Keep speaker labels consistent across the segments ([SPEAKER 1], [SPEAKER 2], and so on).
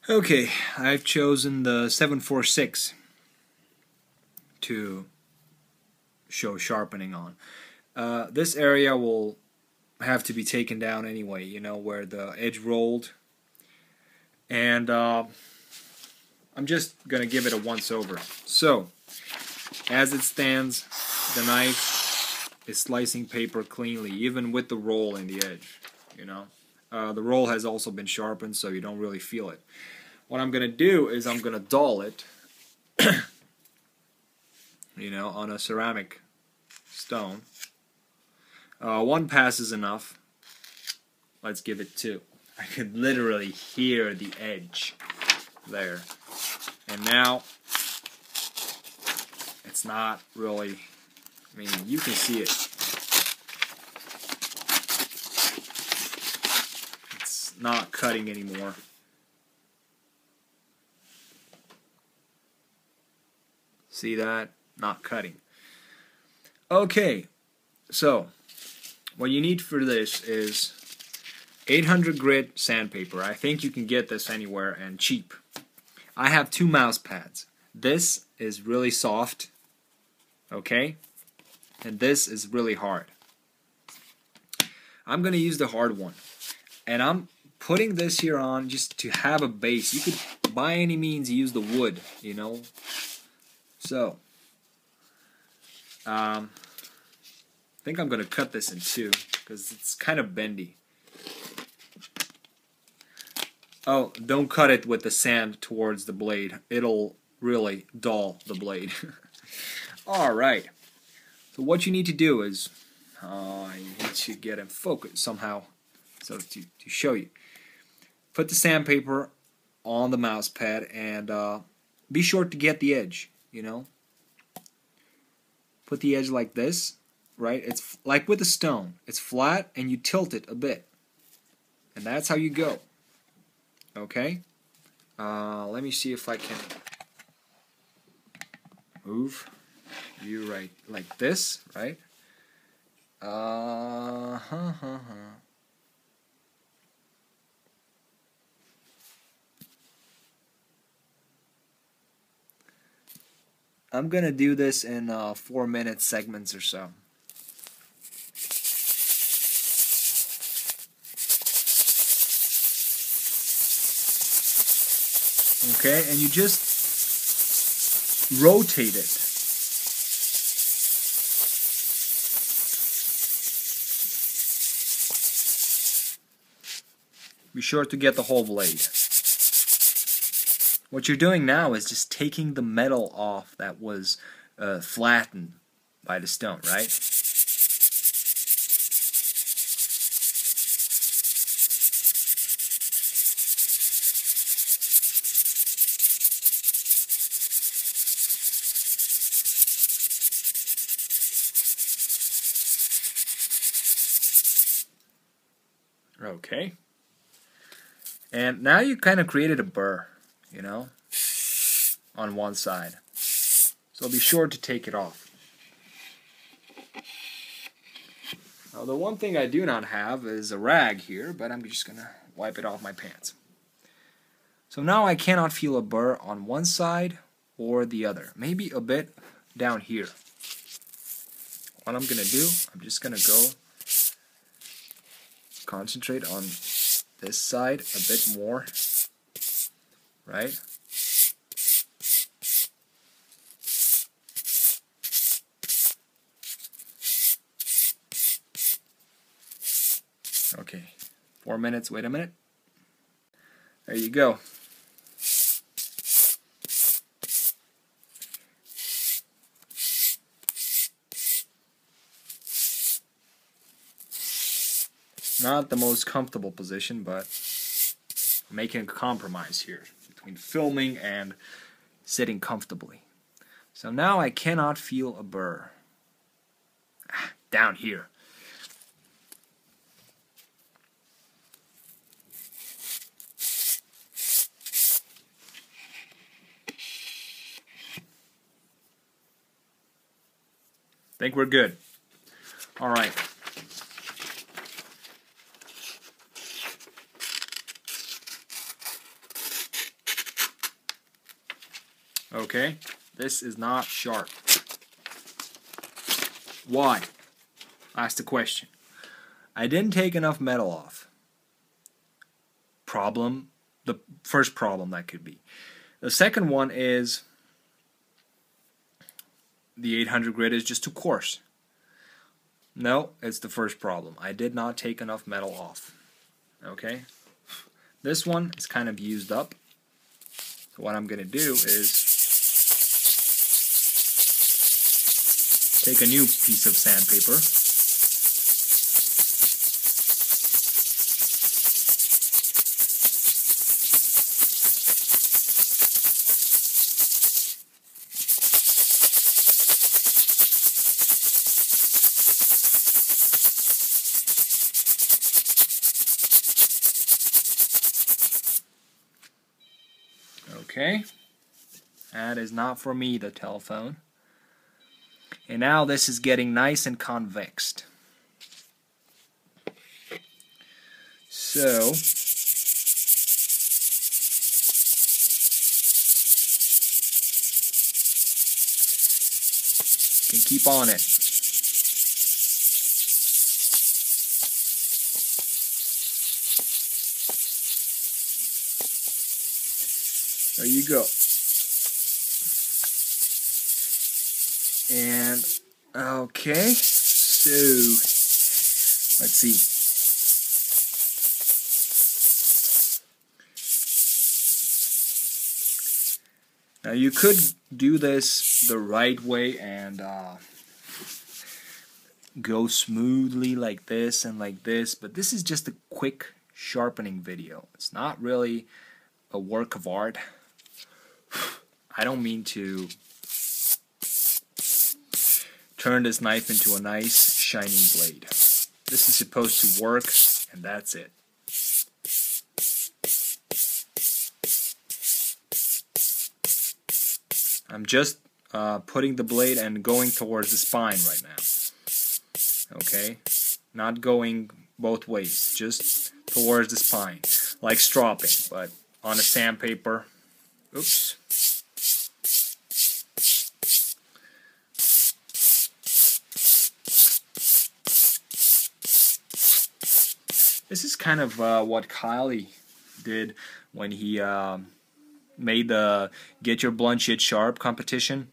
[SPEAKER 1] Okay, I've chosen the 746 to show sharpening on. This area will have to be taken down anyway, you know, where the edge rolled. And I'm just going to give it a once over. So, as it stands, the knife is slicing paper cleanly, even with the roll in the edge, you know. The roll has also been sharpened, so you don't really feel it. What I'm going to do is I'm going to dull it, you know, on a ceramic stone. One pass is enough. Let's give it two. I could literally hear the edge there. And now, it's not really, I mean, you can see it. It's not cutting anymore. See that? Not cutting. Okay, so what you need for this is 800 grit sandpaper. I think you can get this anywhere and cheap. I have 2 mouse pads. This is really soft, okay? And this is really hard. I'm gonna use the hard one. And I'm putting this here on just to have a base. You could by any means use the wood, you know. So, I think I'm going to cut this in two because it's kind of bendy. Oh, don't cut it with the sand towards the blade. It'll really dull the blade. Alright, so what you need to do is, I need to get in focus somehow so to show you. Put the sandpaper on the mouse pad and be sure to get the edge. You know, put the edge like this, right? It's like with a stone. It's flat and you tilt it a bit. And that's how you go. Okay? Let me see if I can move you right like this, right? I'm gonna do this in 4-minute segments or so. Okay, and you just rotate it. Be sure to get the whole blade. What you're doing now is just taking the metal off that was flattened by the stone, right? Okay. And now you kind of created a burr, you know, on one side. So be sure to take it off. Now the one thing I do not have is a rag here, but I'm just going to wipe it off my pants. So now I cannot feel a burr on one side or the other. Maybe a bit down here. What I'm going to do, I'm just going to go concentrate on this side a bit more, right? Okay, 4 minutes, wait a minute. There you go. Not the most comfortable position, but I'm making a compromise here between filming and sitting comfortably. So now I cannot feel a burr. Down here. Think we're good. All right. Okay? This is not sharp. Why? Ask the question. I didn't take enough metal off. Problem, the first problem that could be. The second one is the 800 grit is just too coarse. No, it's the first problem. I did not take enough metal off. Okay? This one is kind of used up. So what I'm going to do is take a new piece of sandpaper. Okay, that is not for me, the telephone. And now this is getting nice and convexed. So, you can keep on it. There you go. And okay, so let's see. Now you could do this the right way and go smoothly like this and like this, but this is just a quick sharpening video. It's not really a work of art. I don't mean to turn this knife into a nice shining blade. This is supposed to work, and that's it. I'm just putting the blade and going towards the spine right now. Okay? Not going both ways, just towards the spine. Like stropping, but on a sandpaper. Oops. This is kind of what Kylie did when he made the Get Your Blunt Shit Sharp competition.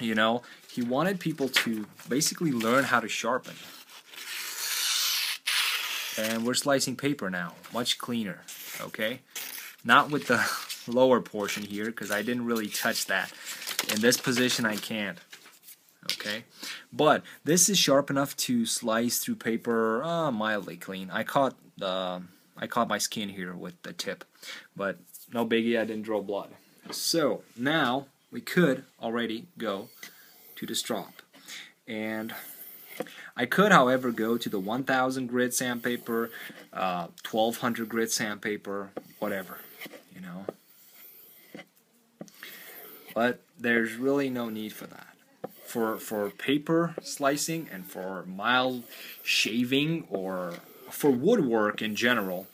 [SPEAKER 1] You know, he wanted people to basically learn how to sharpen. And we're slicing paper now, much cleaner, okay? Not with the lower portion here, because I didn't really touch that. In this position, I can't. Okay, but this is sharp enough to slice through paper mildly clean. I caught my skin here with the tip, but no biggie. I didn't draw blood. So now we could already go to the strop, and I could, however, go to the 1000 grit sandpaper, 1200 grit sandpaper, whatever, you know. But there's really no need for that. For paper slicing and for mild shaving or for woodwork in general,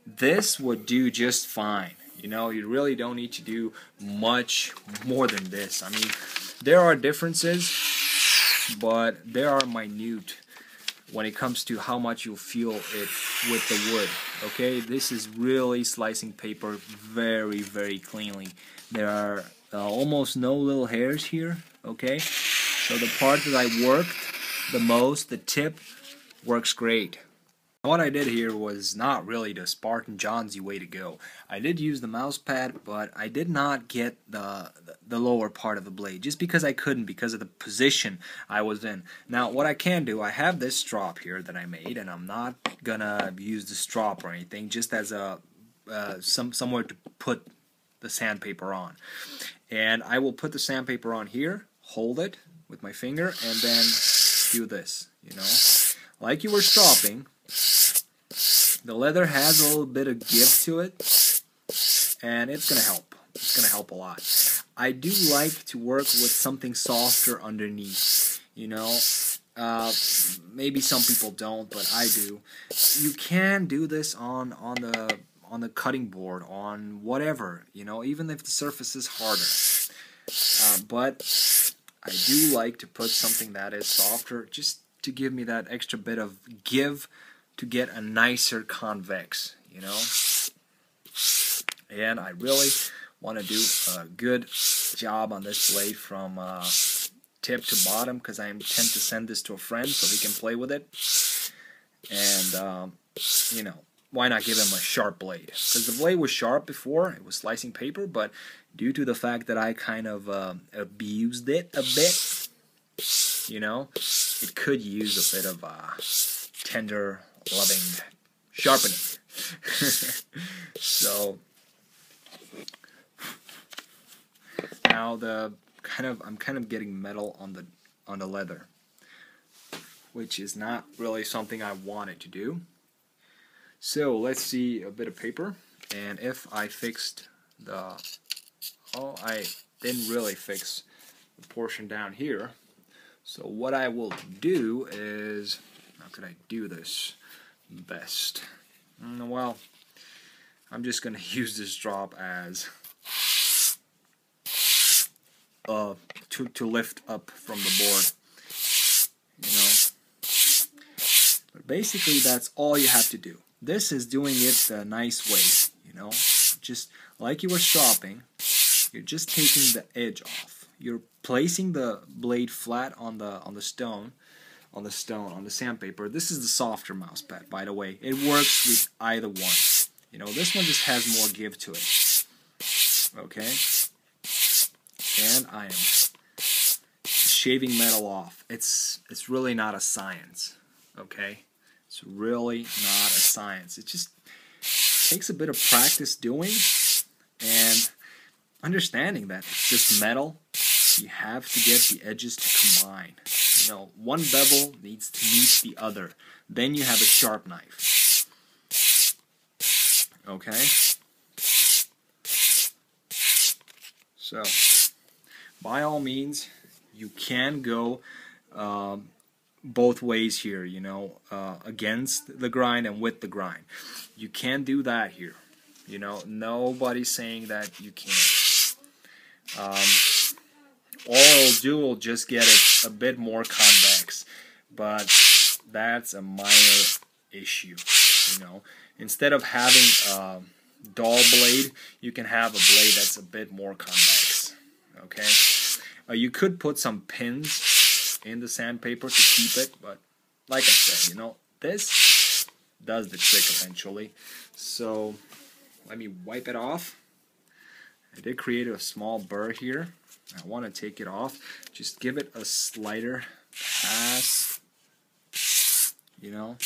[SPEAKER 1] this would do just fine. You know, you really don't need to do much more than this. I mean, there are differences, but they are minute when it comes to how much you'll feel it with the wood. Okay, this is really slicing paper very, very cleanly. There are almost no little hairs here. Okay. So the part that I worked the most, the tip, works great. What I did here was not really the Spartan Johnsy way to go. I did use the mouse pad, but I did not get the lower part of the blade, just because I couldn't, because of the position I was in. Now, what I can do, I have this strop here that I made, and I'm not gonna use the strop or anything, just as a somewhere to put the sandpaper on. And I will put the sandpaper on here, hold it with my finger, and then do this, you know. Like you were stropping, the leather has a little bit of give to it, and it's going to help. It's going to help a lot. I do like to work with something softer underneath, you know. Maybe some people don't, but I do. You can do this on the cutting board, on whatever, you know, even if the surface is harder. But I do like to put something that is softer, just to give me that extra bit of give to get a nicer convex, you know. And I really want to do a good job on this blade from tip to bottom, because I intend to send this to a friend so he can play with it. And you know, why not give him a sharp blade? Because the blade was sharp before, it was slicing paper, but due to the fact that I kind of abused it a bit, you know, it could use a bit of tender, loving sharpening. So now I'm kind of getting metal on the leather, which is not really something I wanted to do. So let's see a bit of paper, and if I fixed I didn't really fix the portion down here. So what I will do is, how could I do this best? Well, I'm just going to use this drop as to lift up from the board, you know. But basically that's all you have to do. This is doing it the nice way, you know. Just like you were stropping, you're just taking the edge off. You're placing the blade flat on the sandpaper. This is the softer mouse pad, by the way. It works with either one. You know, this one just has more give to it. Okay? And I am shaving metal off. It's really not a science. Okay? It's really not a science. It just takes a bit of practice doing and understanding that it's just metal. You have to get the edges to combine. You know, one bevel needs to meet the other. Then you have a sharp knife. Okay? So, by all means, you can go both ways here, you know, against the grind and with the grind. You can do that here. You know, nobody's saying that you can't. All it'll do will just get it a bit more convex, but that's a minor issue, you know. Instead of having a dull blade, you can have a blade that's a bit more convex, okay? You could put some pins in the sandpaper to keep it, but like I said, you know, this does the trick eventually. So let me wipe it off. I did create a small burr here. I want to take it off. Just give it a slighter pass. You know,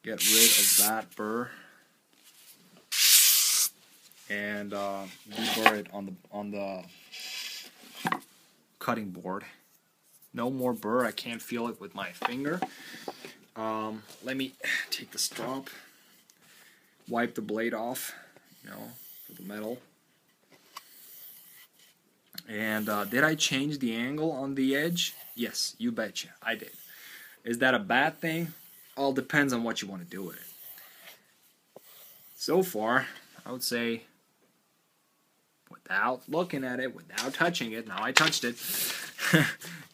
[SPEAKER 1] get rid of that burr and deburr it on the cutting board. No more burr. I can't feel it with my finger. Let me take the strop. Wipe the blade off. You know, for the metal. And did I change the angle on the edge? Yes, you betcha, I did. Is that a bad thing? All depends on what you want to do with it. So far, I would say, without looking at it, without touching it, now I touched it,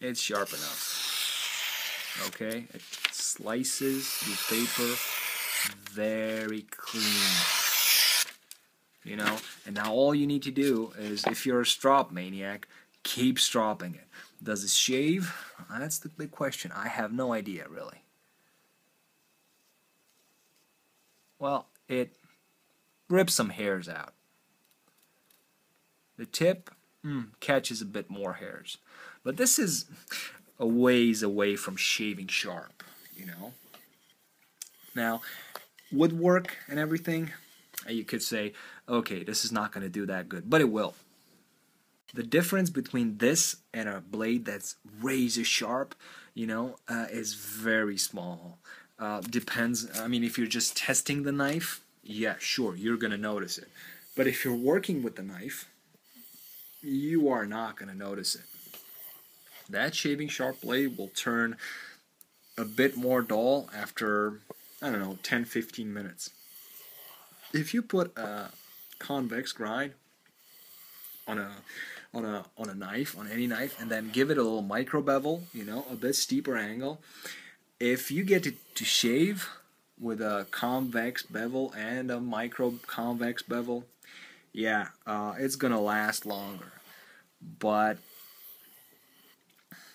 [SPEAKER 1] it's sharp enough. Okay, it slices the paper very clean. You know, and now all you need to do is, if you're a strop maniac, keep stropping it. Does it shave? That's the big question. I have no idea, really. Well, it rips some hairs out. The tip catches a bit more hairs. But this is a ways away from shaving sharp, you know. Now, woodwork and everything, you could say, okay, this is not going to do that good, but it will. The difference between this and a blade that's razor sharp, you know, is very small. Depends, I mean, if you're just testing the knife, yeah, sure, you're going to notice it. But if you're working with the knife, you are not going to notice it. That shaving sharp blade will turn a bit more dull after, I don't know, 10-15 minutes. If you put a convex grind on on a knife, on any knife, and then give it a little micro bevel, you know, a bit steeper angle. If you get to shave with a convex bevel and a micro convex bevel, yeah, it's gonna last longer, but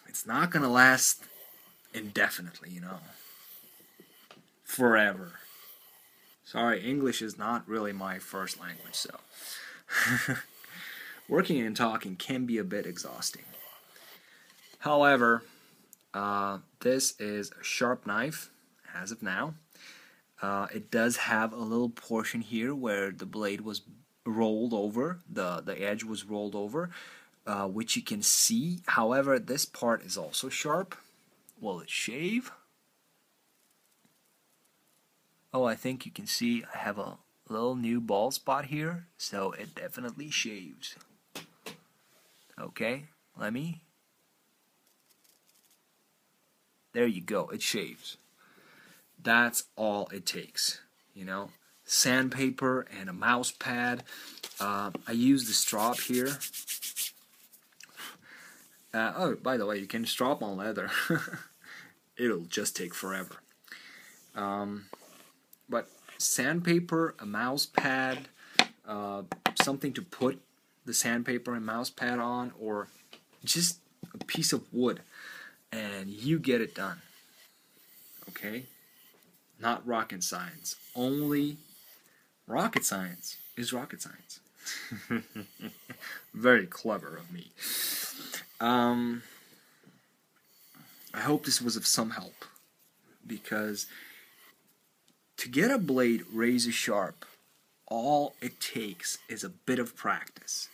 [SPEAKER 1] it's not gonna last indefinitely, you know, forever. Sorry, English is not really my first language, so working and talking can be a bit exhausting. However, this is a sharp knife as of now. It does have a little portion here where the blade was rolled over, the edge was rolled over, which you can see. However, this part is also sharp. Will it shave? Oh, I think you can see I have a little new bald spot here, so it definitely shaves. Okay, let me. There you go, it shaves. That's all it takes, you know. Sandpaper and a mouse pad. I use the strop here. Oh, by the way, you can strop on leather. It'll just take forever. But sandpaper, a mouse pad, something to put the sandpaper and mouse pad on, or just a piece of wood, and you get it done. Okay? Not rocket science. Only rocket science is rocket science. Very clever of me. I hope this was of some help, because to get a blade razor sharp, all it takes is a bit of practice.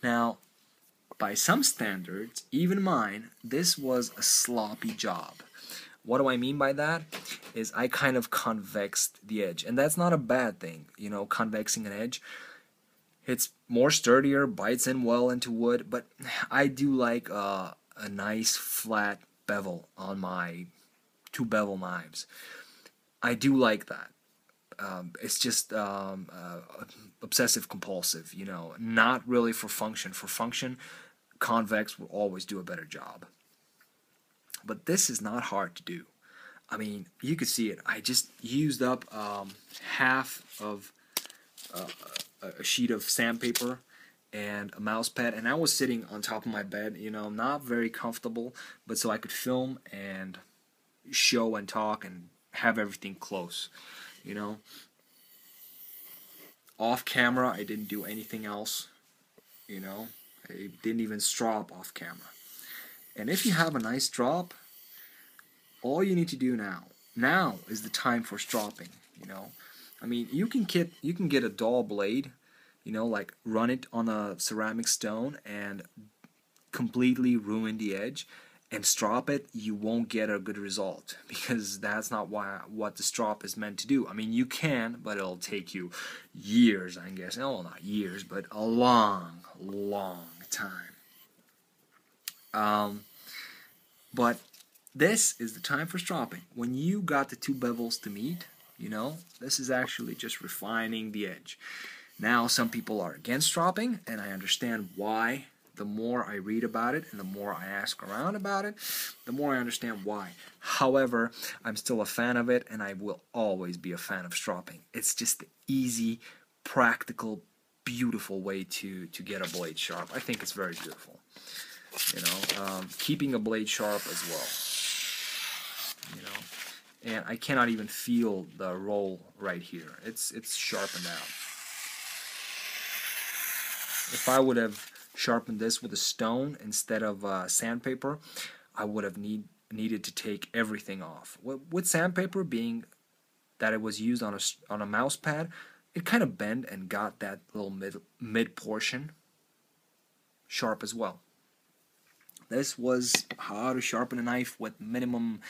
[SPEAKER 1] Now, by some standards, even mine, this was a sloppy job. What do I mean by that? Is I kind of convexed the edge, and that's not a bad thing, you know, convexing an edge. It's more sturdier, bites in well into wood, but I do like a nice flat bevel on my two bevel knives. I do like that. It's just obsessive compulsive, you know, not really for function. For function, convex will always do a better job. But this is not hard to do. I mean, you could see it. I just used up half of a sheet of sandpaper and a mouse pad, and I was sitting on top of my bed, you know, not very comfortable, but so I could film and show and talk and have everything close, you know. Off camera, I didn't do anything else, you know. I didn't even strop off camera. And if you have a nice drop, all you need to do now is the time for stropping, you know. I mean, you can get a dull blade, you know, like run it on a ceramic stone and completely ruin the edge, and strop it, you won't get a good result, because that's not what the strop is meant to do. I mean, you can, but it'll take you years, I guess. No, not years, but a long time. But this is the time for stropping. When you got the two bevels to meet, you know, this is actually just refining the edge. Now, some people are against stropping, and I understand why. The more I read about it and the more I ask around about it, the more I understand why. However, I'm still a fan of it, and I will always be a fan of stropping. It's just the easy, practical, beautiful way to get a blade sharp. I think it's very beautiful. You know, keeping a blade sharp as well. You know, and I cannot even feel the roll right here. It's sharpened out. If I would have sharpened this with a stone instead of sandpaper, I would have needed to take everything off. With sandpaper, being that it was used on a mouse pad, it kind of bent and got that little mid portion sharp as well. This was how to sharpen a knife with minimum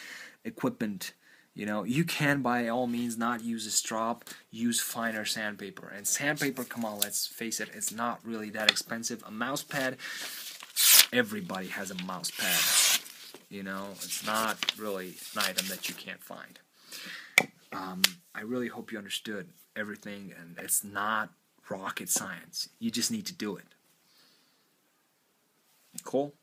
[SPEAKER 1] equipment. You know, you can by all means not use a strop, use finer sandpaper. And sandpaper, come on, let's face it, it's not really that expensive. A mouse pad, everybody has a mouse pad. You know, it's not really an item that you can't find. I really hope you understood everything, and it's not rocket science. You just need to do it. Cool.